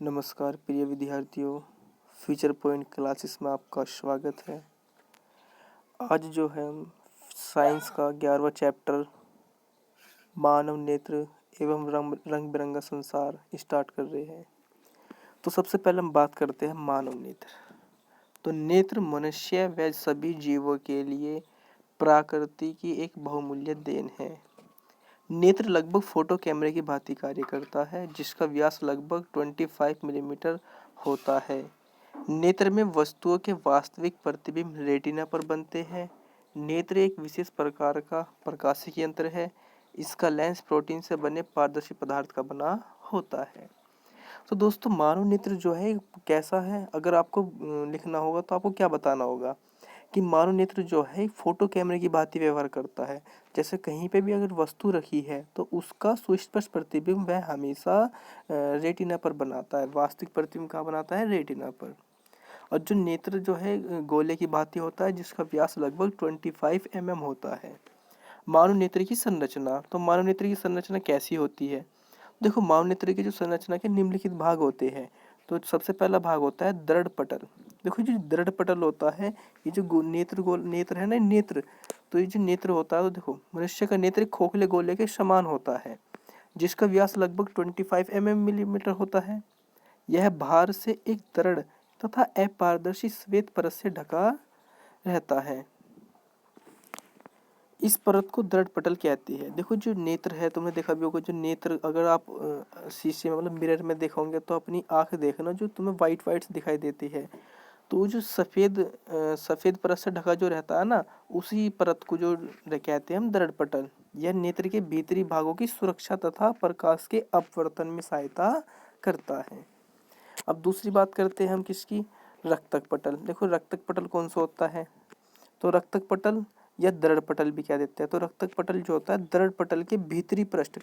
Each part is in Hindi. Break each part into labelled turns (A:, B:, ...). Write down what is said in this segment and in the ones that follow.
A: नमस्कार प्रिय विद्यार्थियों, फ्यूचर पॉइंट क्लासेस में आपका स्वागत है। आज जो है हम साइंस का 11वां चैप्टर मानव नेत्र एवं रंग बिरंगा संसार स्टार्ट कर रहे हैं। तो सबसे पहले हम बात करते हैं मानव नेत्र। तो नेत्र मनुष्य व सभी जीवों के लिए प्रकृति की एक बहुमूल्य देन है। नेत्र लगभग फोटो कैमरे की भांति कार्य करता है, जिसका व्यास लगभग 25 मिलीमीटर होता है। नेत्र में वस्तुओं के वास्तविक प्रतिबिंब रेटिना पर बनते हैं। नेत्र एक विशेष प्रकार का प्रकाशिकी यंत्र है। इसका लेंस प्रोटीन से बने पारदर्शी पदार्थ का बना होता है। तो दोस्तों, मानव नेत्र जो है कैसा है, अगर आपको लिखना होगा तो आपको क्या बताना होगा कि मानव नेत्र जो है फोटो कैमरे की भांति व्यवहार करता है। जैसे कहीं पे भी अगर वस्तु रखी है तो उसका सुस्पष्ट प्रतिबिंब वह हमेशा रेटिना पर बनाता है। वास्तविक प्रतिबिंब कहाँ बनाता है? रेटिना पर। और जो नेत्र जो है गोले की भांति होता है, जिसका व्यास लगभग 25 होता है। मानव नेत्र की संरचना। तो मानव नेत्र की संरचना कैसी होती है? देखो, मानव नेत्र की जो संरचना के निम्नलिखित भाग होते हैं। तो सबसे पहला भाग होता है दृढ़ पटल। देखो, जो दृढ़ पटल होता है, ये जो नेत्र है ना, नेत्र। तो ये जो नेत्र होता है, तो देखो मनुष्य का नेत्र खोखले गोले के समान होता है, जिसका व्यास लगभग 25 मिलीमीटर होता है। यह बाहर से एक दृढ़ तथा अपारदर्शी श्वेत परत से ढका रहता है। इस परत को दृढ़ पटल कहती है। देखो, जो नेत्र है, तुमने देखा भी होगा, जो नेत्र अगर आप शीशे में मतलब मिरर में देखोगे तो अपनी आंख देखना, जो तुम्हें वाइट वाइट दिखाई देती है, तो जो सफेद परत से ढका जो रहता है ना, उसी परत को जो कहते हैं हम दृढ़ पटल। यह नेत्र के भीतरी भागों की सुरक्षा तथा प्रकाश के अपवर्तन में सहायता करता है। अब दूसरी बात करते हैं हम किसकी? रक्तक पटल। देखो, रक्तक पटल कौन सा होता है? तो रक्तक पटल या दृढ़ पटल भी क्या देते हैं। तो रक्तक पटल जो होता है दृढ़ पटल के भीतरी पृष्ठ,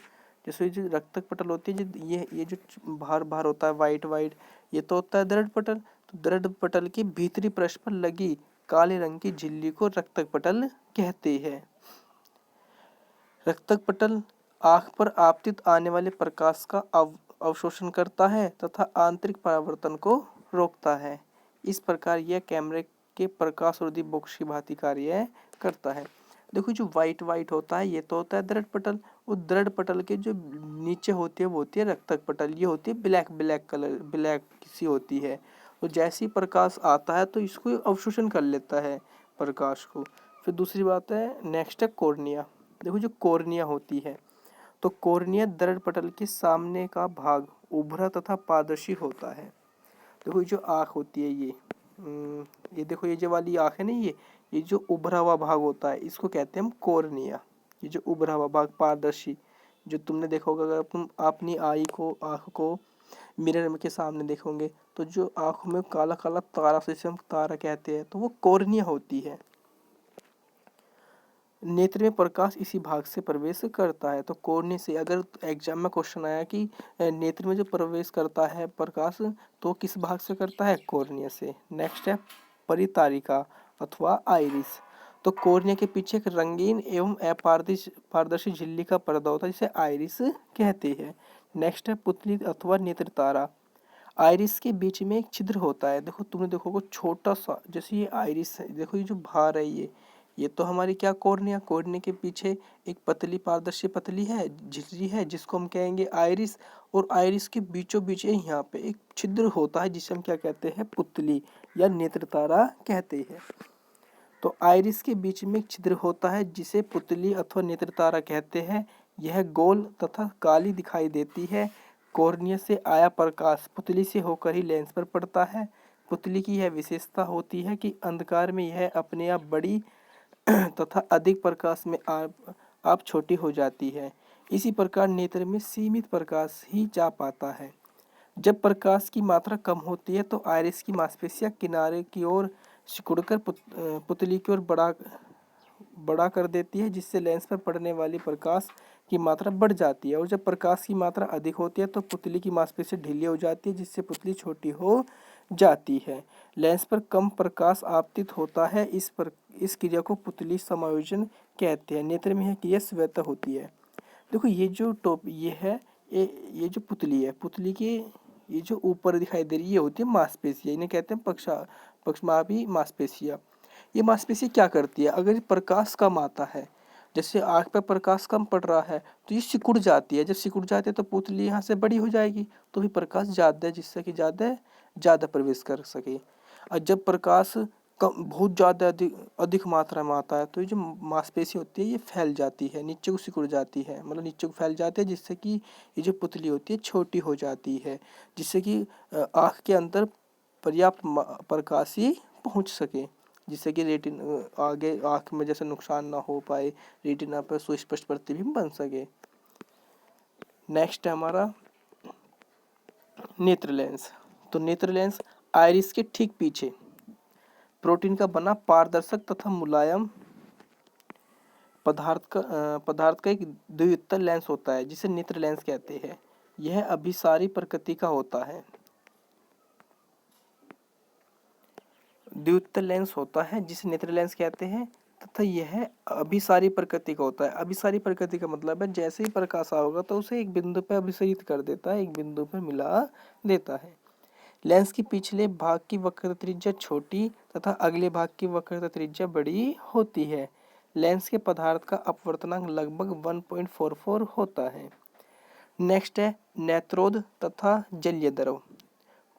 A: जैसे जो रक्तक पटल होती है, जो ये जो बाहर बाहर होता है वाइट वाइट, ये तो होता है दृढ़ पटल। तो दृढ़ पटल के भीतरी पृष्ठ पर लगी काले रंग की झिल्ली को रक्तक पटल कहते हैं। रक्तक पटल आंख पर आपतित आने वाले प्रकाश का अवशोषण करता है तथा आंतरिक परावर्तन को रोकता है। इस प्रकार यह कैमरे के प्रकाशरोधी बॉक्स की भांति कार्य करता है। देखो, जो वाइट वाइट होता है, ये तो होता है दृढ़ पटल। वो दृढ़ पटल के जो नीचे होती है वो होती है रक्तक पटल। ये होती है ब्लैक ब्लैक कलर, ब्लैक सी होती है। तो जैसे ही प्रकाश आता है तो इसको अवशोषण कर लेता है प्रकाश को। फिर दूसरी बात है, नेक्स्ट है कॉर्निया। देखो, जो कॉर्निया होती है, तो कॉर्निया दृढ़ पटल के सामने का भाग उभरा तथा पारदर्शी होता है। देखो, ये जो आँख होती है, ये देखो, ये जो वाली आँख है ना, ये जो उभरा हुआ भाग होता है, इसको कहते हैं हम कॉर्निया। ये जो उभरा हुआ भाग पारदर्शी, जो तुमने देखा होगा, अगर तुम अपनी आँख को मिरर के सामने देखोगे तो जो आँखों में काला काला तारा, से हम तारा कहते हैं, तो वो कॉर्निया होती है। नेत्र में प्रकाश इसी भाग से प्रवेश करता है। तो कोर्निया से अगर एग्जाम में क्वेश्चन आया कि नेत्र में जो प्रवेश करता है प्रकाश, तो किस भाग से करता है? कॉर्निया से। नेक्स्ट है परितारिका अथवा आइरिस। तो कॉर्निया के पीछे एक रंगीन एवं अपारदर्शी झिल्ली का पर्दा होता है, जिसे आइरिस कहते हैं। नेक्स्ट है पुतली अथवा नेत्र तारा। आइरिस के बीच में एक छिद्र होता है। देखो, तुमने देखोगे छोटा सा, जैसे ये आइरिस है, देखो ये जो बाहर है, ये तो हमारी क्या कॉर्निया। कॉर्निया के पीछे एक पतली पारदर्शी पतली है, झिल्ली है, जिसको हम कहेंगे आइरिस। और आइरिस के बीचों बीच यहाँ पे एक छिद्र होता है, जिसे हम क्या कहते हैं? पुतली या नेत्र तारा कहते हैं। तो आइरिस के बीच में एक छिद्र होता है, जिसे पुतली अथवा नेत्र तारा कहते हैं। यह गोल तथा काली दिखाई देती है। कॉर्निया से आया प्रकाश पुतली से होकर ही लेंस पर पड़ता है। पुतली की यह विशेषता होती है कि अंधकार में यह अपने आप बड़ी तथा अधिक प्रकाश में आप छोटी हो जाती है। इसी प्रकार नेत्र में सीमित प्रकाश ही जा पाता है। जब प्रकाश की मात्रा कम होती है तो आइरिस की मांसपेशियां किनारे की ओर सिकुड़कर पुतली की ओर बड़ा कर देती है, जिससे लेंस पर पड़ने वाली प्रकाश की मात्रा बढ़ जाती है। और जब प्रकाश की मात्रा अधिक होती है तो पुतली की मांसपेशियां ढीली हो जाती है, जिससे पुतली छोटी हो जाती है। लेंस पर कम प्रकाश आपतित होता है। इस क्रिया को पुतली समायोजन कहते हैं। नेत्र में यह क्रिया स्वतः होती है। देखो, ये जो ये जो पुतली है, पुतली के ये जो ऊपर दिखाई दे रही है ये होती है मांसपेशियां, इन्हें कहते हैं पक्षमापी मांसपेशियां। ये मांसपेशी क्या करती है, अगर प्रकाश कम आता है, जैसे आँख पे प्रकाश कम पड़ रहा है तो ये सिकुड़ जाती है, जब सिकुड़ जाती है तो पुतली यहाँ से बड़ी हो जाएगी, तो भी प्रकाश ज़्यादा, जिससे कि ज़्यादा प्रवेश कर सके। और जब प्रकाश कम बहुत ज़्यादा अधिक मात्रा में आता है तो ये जो मांसपेशी होती है ये फैल जाती है, नीचे को सिकुड़ जाती है, मतलब नीचे को फैल जाती है, जिससे कि ये जो पुतली होती है छोटी हो जाती है, जिससे कि आँख के अंदर पर्याप्त प्रकाश ही पहुँच सके, जिससे कि रेटिन आगे आँख में जैसे नुकसान ना हो पाए, रेटिना पर सुस्पष्ट प्रतिबिंब बन सके। नेक्स्ट है हमारा नेत्र लेंस। तो नेत्र लेंस आइरिस के ठीक पीछे प्रोटीन का बना पारदर्शक तथा मुलायम पदार्थ का एक द्वितल लेंस होता है, जिसे नेत्र लेंस कहते हैं। यह अभिसारी प्रकृति का होता है। द्वितल लेंस होता है जिसे नेत्र लेंस कहते हैं, तथा यह अभिसारी प्रकृति का होता है। अभिसारी प्रकृति का मतलब है जैसे ही प्रकाश होगा तो उसे एक बिंदु पर अभिसारित कर देता है, एक बिंदु पर मिला देता है। लेंस के पिछले भाग की वक्रता त्रिज्या छोटी तथा अगले भाग की वक्रता त्रिज्या बड़ी होती है। लेंस के पदार्थ का अपवर्तनांक लगभग 1.44 होता है। नेक्स्ट है नेत्रोद तथा जलीय द्रव।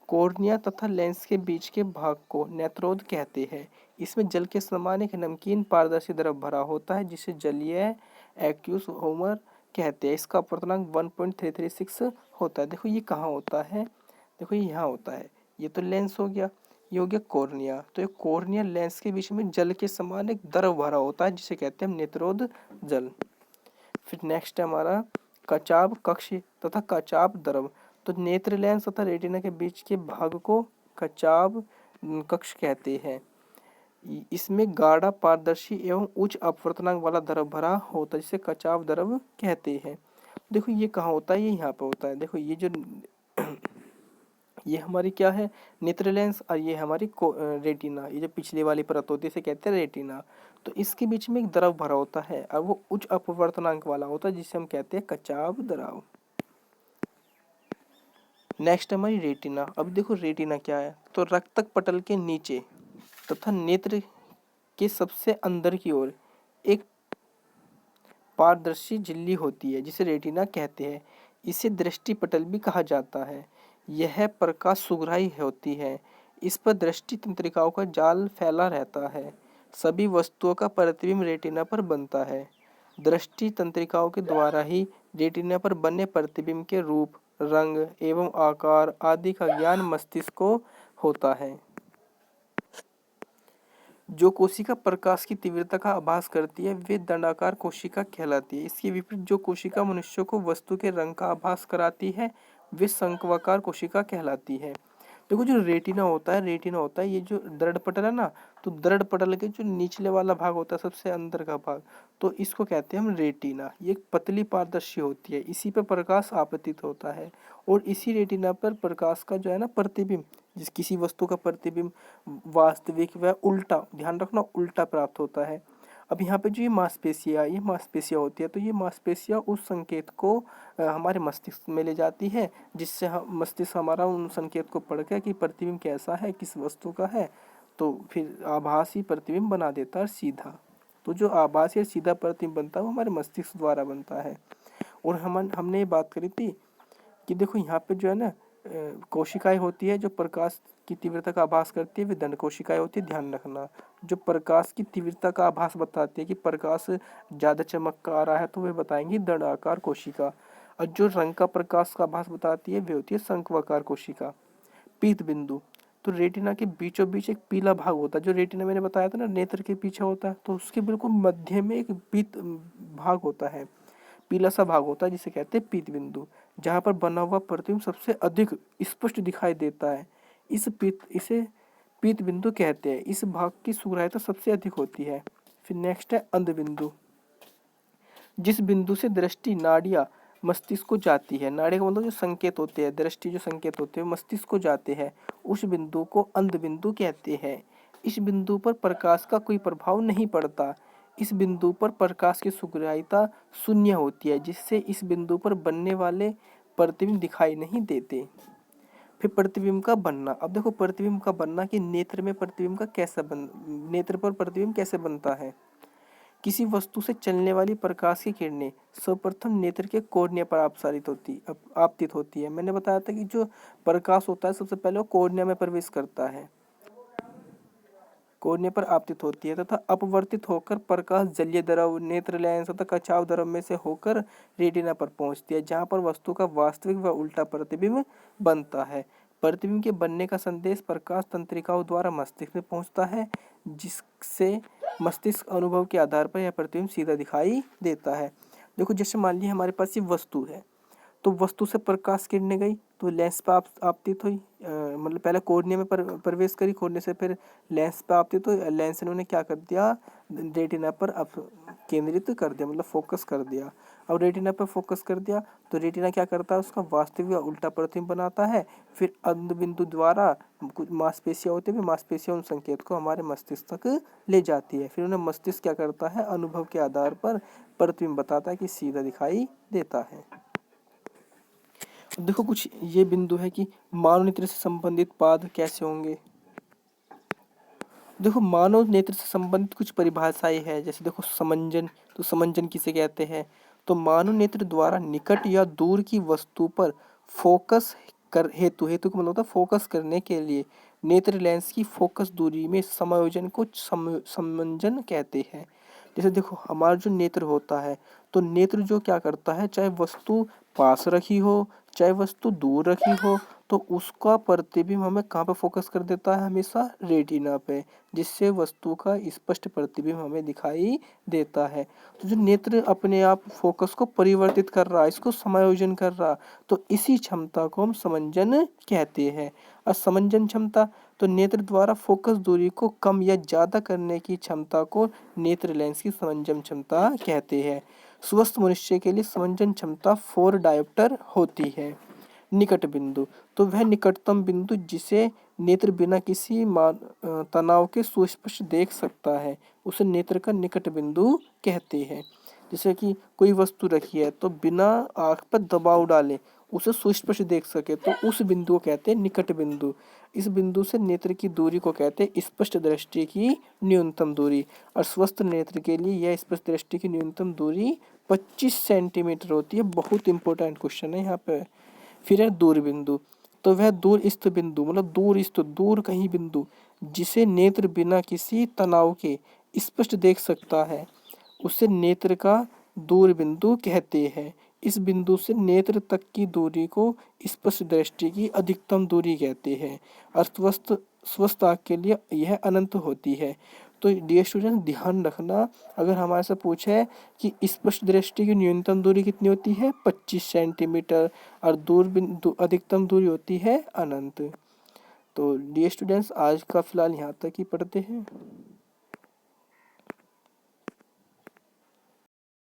A: कॉर्निया तथा लेंस के बीच के भाग को नेत्रोद कहते हैं। इसमें जल के समान एक नमकीन पारदर्शी द्रव भरा होता है, जिसे जलीय एक्यूस होमर कहते हैं। इसका अपवर्तनांक 1.336 होता है। देखो ये कहाँ होता है, देखो ये यहाँ होता है। ये तो लेंस हो गया, ये हो गया कॉर्निया। तो ये कॉर्निया लेंस के बीच में जल के समान एक द्रव भरा होता है, जिसे कहते हैं हम नेत्रोद जल। फिर नेक्स्ट है हमारा कचाव कक्ष तथा कचाव द्रव। तो नेत्र लेंस तथा रेटिना के बीच के भाग को कचाव कक्ष कहते हैं। इसमें गाढ़ा पारदर्शी एवं उच्च अपवर्तनांक वाला द्रव भरा होता है, जिसे कचाव द्रव कहते हैं। देखो ये कहाँ होता है, ये यहाँ पे होता है। देखो ये जो ये हमारी क्या है, नेत्र लेंस, और ये हमारी रेटिना, ये जो पिछली वाली परत होती है इसे कहते हैं रेटिना। तो इसके बीच में एक द्रव भरा होता है और वो उच्च अपवर्तनांक वाला होता है, जिसे हम कहते हैं कचाव द्रव। नेक्स्ट हमारी रेटिना। अब देखो रेटिना क्या है, तो रक्तक पटल के नीचे तथा नेत्र के सबसे अंदर की ओर एक पारदर्शी झिल्ली होती है, जिसे रेटिना कहते हैं। इसे दृष्टि पटल भी कहा जाता है। यह प्रकाश सुग्राही होती है। इस पर दृष्टि तंत्रिकाओं का जाल फैला रहता है। सभी वस्तुओं का प्रतिबिंब रेटिना पर बनता है। दृष्टि तंत्रिकाओं के द्वारा ही रेटिना पर बने प्रतिबिंब के रूप, रंग एवं आकार आदि का ज्ञान मस्तिष्क को होता है। जो कोशिका प्रकाश की तीव्रता का आभास करती है वे दंडाकार कोशिका कहलाती है। इसके विपरीत जो कोशिका मनुष्य को वस्तु के रंग का आभास कराती है वे शंक्वाकार कोशिका कहलाती है। देखो जो रेटिना होता है ये जो दृढ़ पटल है ना, तो दृढ़ पटल के जो निचले वाला भाग होता है सबसे अंदर का भाग, तो इसको कहते हैं हम रेटिना। ये एक पतली पारदर्शी होती है, इसी पर प्रकाश आपतित होता है और इसी रेटिना पर प्रकाश का जो है ना प्रतिबिंब, जिस किसी वस्तु का प्रतिबिंब वास्तविक व उल्टा, ध्यान रखना उल्टा प्राप्त होता है। अब यहाँ पे जो ये मांसपेशियाँ होती है, तो ये मांसपेशियाँ उस संकेत को हमारे मस्तिष्क में ले जाती है, जिससे हम मस्तिष्क हमारा उन संकेत को पढ़ के कि प्रतिबिंब कैसा है, किस वस्तु का है, तो फिर आभासी प्रतिबिंब बना देता है सीधा। तो जो आभासी और सीधा प्रतिबिंब बनता है वो हमारे मस्तिष्क द्वारा बनता है। और हमने ये बात करी थी कि देखो यहाँ पे जो है ना कोशिकाएं होती है जो प्रकाश की तीव्रता का आभास करती है, वे दंड कोशिकाएं होती है। ध्यान रखना, जो प्रकाश की तीव्रता का आभास बताती है कि प्रकाश ज़्यादा चमक का आ रहा है तो वे बताएंगी दंडाकार कोशिका, और जो रंग का प्रकाश का आभास बताती है वे होती है शंक्वाकार कोशिका। पीत बिंदु। तो रेटिना के बीचों बीच एक पीला भाग होता है, जो रेटिना मैंने बताया था ना नेत्र के पीछे होता है, तो उसके बिल्कुल मध्य में एक पीत भाग होता है, पीला सा भाग होता है, जिसे कहते हैं पीत बिंदु, जहाँ पर बना हुआ प्रतिबिंब सबसे अधिक स्पष्ट दिखाई देता है। इसे पीत बिंदु कहते हैं। इस भाग की सुग्राह्यता सबसे अधिक होती है। फिर नेक्स्ट है अंध बिंदु। जिस बिंदु से दृष्टि नाड़ियाँ मस्तिष्क को जाती है, नाड़ी का मतलब जो संकेत होते हैं, दृष्टि जो संकेत होते हैं मस्तिष्क को जाते हैं, उस बिंदु को अंध बिंदु कहते हैं। इस बिंदु पर प्रकाश का कोई प्रभाव नहीं पड़ता। इस बिंदु पर प्रकाश की सुग्राह्यता शून्य होती है, जिससे इस बिंदु पर बनने वाले प्रतिबिंब दिखाई नहीं देते। फिर प्रतिबिंब का बनना। अब देखो प्रतिबिंब का बनना कि नेत्र में प्रतिबिंब का नेत्र पर प्रतिबिंब कैसे बनता है। किसी वस्तु से चलने वाली प्रकाश की किरणें सर्वप्रथम नेत्र के कॉर्निया पर आपतित होती है। मैंने बताया था कि जो प्रकाश होता है सबसे पहले वो कॉर्निया में प्रवेश करता है, कॉर्निया पर आपतित होती है तथा अपवर्तित होकर प्रकाश जलीय द्रव, नेत्र लेंस तथा कचाव द्रव में से होकर रेटिना पर पहुंचती है, जहां पर वस्तु का वास्तविक व उल्टा प्रतिबिंब बनता है। प्रतिबिंब के बनने का संदेश प्रकाश तंत्रिकाओं द्वारा मस्तिष्क में पहुंचता है, जिससे मस्तिष्क अनुभव के आधार पर यह प्रतिबिंब सीधा दिखाई देता है। देखो जैसे मान लीजिए हमारे पास ये वस्तु है, तो वस्तु से प्रकाश किरणें गई तो लेंस पर आपतित हुई, मतलब पहले कॉर्निया में प्रवेश करी, कॉर्निया से फिर लेंस पे आपतित हुई, लेंस ने उन्हें क्या कर दिया, रेटिना पर अब केंद्रित कर दिया, मतलब फोकस कर दिया। अब रेटिना पर फोकस कर दिया तो रेटिना क्या करता है, उसका वास्तविक या उल्टा प्रतिबिंब बनाता है। फिर अंध बिंदु द्वारा कुछ मांसपेशियां होती है, मांसपेशियां उन संकेत को हमारे मस्तिष्क तक ले जाती है। फिर उन्हें मस्तिष्क क्या करता है, अनुभव के आधार पर प्रतिबिंब बताता है कि सीधा दिखाई देता है। देखो कुछ ये बिंदु है कि मानव नेत्र से संबंधित पाद कैसे होंगे। देखो मानव नेत्र से संबंधित कुछ परिभाषाएं है, जैसे देखो समंजन, तो समंजन किसे कहते हैं, तो मानव नेत्र द्वारा निकट या दूर की वस्तु पर फोकस कर हेतु का मतलब होता है फोकस करने के लिए नेत्र लेंस की फोकस दूरी में समायोजन को समंजन कहते हैं। जैसे देखो हमारा जो नेत्र होता है, तो नेत्र जो क्या करता है, चाहे वस्तु पास रखी हो चाहे वस्तु दूर रखी हो, तो उसका प्रतिबिंब हमें कहाँ पे फोकस कर देता है, हमेशा रेटिना पे, जिससे वस्तु का स्पष्ट प्रतिबिंब हमें दिखाई देता है। तो जो नेत्र अपने आप फोकस को परिवर्तित कर रहा है, इसको समायोजन कर रहा, तो इसी क्षमता को हम समंजन कहते हैं। और समंजन क्षमता, तो नेत्र द्वारा फोकस दूरी को कम या ज्यादा करने की क्षमता को नेत्र लेंस की समंजन क्षमता कहते हैं। स्वस्थ मनुष्य के लिए समंजन क्षमता 4 डायोप्टर होती है। निकट बिंदु, तो वह निकटतम बिंदु जिसे नेत्र बिना किसी तनाव के सुस्पष्ट देख सकता है, उसे नेत्र का निकट बिंदु कहते हैं। जैसे कि कोई वस्तु रखी है तो बिना आंख पर दबाव डाले उसे सुस्पष्ट देख सके, तो उस बिंदु को कहते हैं निकट बिंदु। इस बिंदु से नेत्र की दूरी को कहते हैं स्पष्ट दृष्टि की न्यूनतम दूरी, और स्वस्थ नेत्र के लिए यह स्पष्ट दृष्टि की न्यूनतम दूरी 25 सेंटीमीटर होती है। बहुत इंपॉर्टेंट क्वेश्चन है यहाँ पे। फिर है दूर बिंदु, तो वह दूर स्थित बिंदु, मतलब दूर स्थित, दूर कहीं बिंदु जिसे नेत्र बिना किसी तनाव के स्पष्ट देख सकता है, उसे नेत्र का दूर बिंदु कहते हैं। इस बिंदु से नेत्र तक की दूरी को स्पष्ट दृष्टि की अधिकतम दूरी कहते हैं, और स्वस्थ आँख के लिए यह अनंत होती है। तो डियर स्टूडेंट ध्यान रखना, अगर हमारे से पूछे कि स्पष्ट दृष्टि की न्यूनतम दूरी कितनी होती है 25 सेंटीमीटर, और दूर बिंदु अधिकतम दूरी होती है अनंत। तो डियर स्टूडेंट्स आज का फिलहाल यहाँ तक ही पढ़ते हैं।